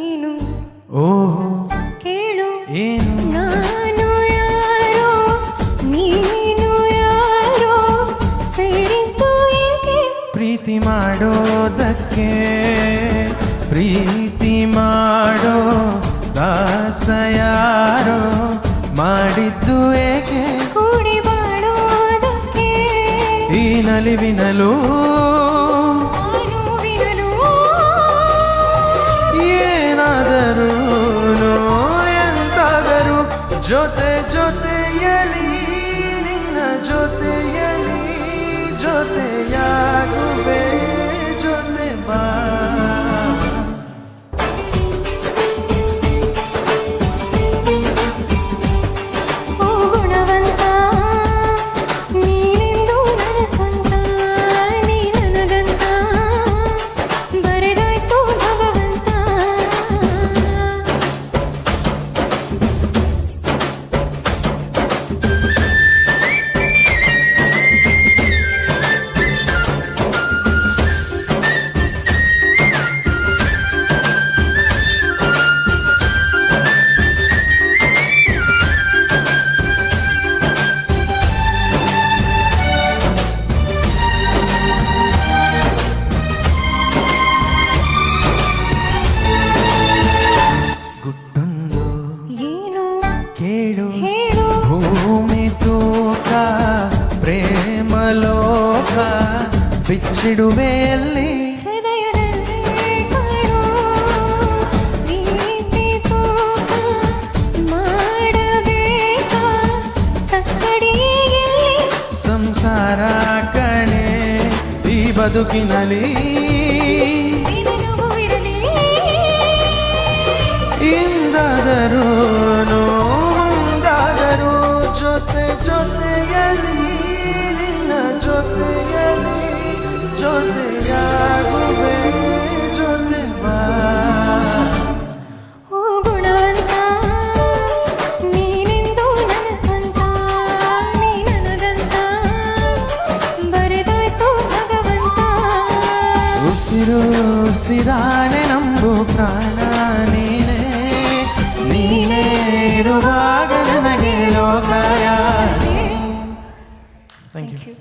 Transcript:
ನೀನು ಓಹೋ ಕೇಳು ಏನು ನಾನು ಯಾರೋ ನೀನು ಯಾರೋ ಸೇರಿದ್ದು ಏಕೆ ಪ್ರೀತಿ ಮಾಡೋದಕ್ಕೆ ಪ್ರೀತಿ ಮಾಡೋ ದಾಸ ಯಾರೋ ಮಾಡಿದ್ದು ಏಕೆ ಕೂಡಿ ಬಾಳೋದಕ್ಕೆ ಈ ನಲಿವಿನಲು ನೋವಿನಲು ಏನಾದರೂ ಎಂತಾದರೂ ಜೊತೆ ಜೊತೆಯಲಿ ನಿನ್ನ ಜೊತೆಯಲಿ ಜೊತೆಯಾಗುವೆ ಜೊತೆ ಬಾ ಓ ಗುಣವಂತ ನೀನೆಂದು ನನ್ನ ಸ್ವಂತ ನೀ ನನಗಂತ ಬರೆದಾಯ್ತು ಭಗವಂತ ಗುಟ್ಟೊಂದು ಏನು ಕೇಳು ಹೇಳು ಭೂಮಿ ತೂಕ ಪ್ರೇಮ ಲೋಕ ಬಿಚ್ಚಿಡುವೆಯಲ್ಲಿ ಹೃದಯದಲ್ಲಿ ಕಾಣೋ ಪ್ರೀತಿ ತೂಕ ಮಾಡಬೇಕಾ ತಕ್ಕಡಿಯಲ್ಲಿ ಸಂಸಾರ ಕಣೆ ಈ ಬದುಕಿನಲ್ಲಿ ಇದೆನಗೂ ಇರಲಿ ಇಂದಾದರೂ ಮುಂದಾದರೂ ಜೊತೆ ಜೊತೆಯಲಿ ನಿನ್ನ ಜೊತೆಯಲಿ ಜೊತೆಯಾಗುವೆ ಜೊತೆ ಬಾ ಓ ಗುಣವಂತ ನೀನೆಂದು ನನ್ನ ಸ್ವಂತ ನೀ ನನಗಂತ ಬರೆದಾಯ್ತು ಭಗವಂತ ಉಸಿರು ಉಸಿರಾಣೆ ನಂಬು ಪ್ರಾಣ ನೀನೇ ನೀನೇ ಇರುವಾಗ ನನಗೆ ಲೋಕ ಯಾರು ಥ್ಯಾಂಕ್ ಯು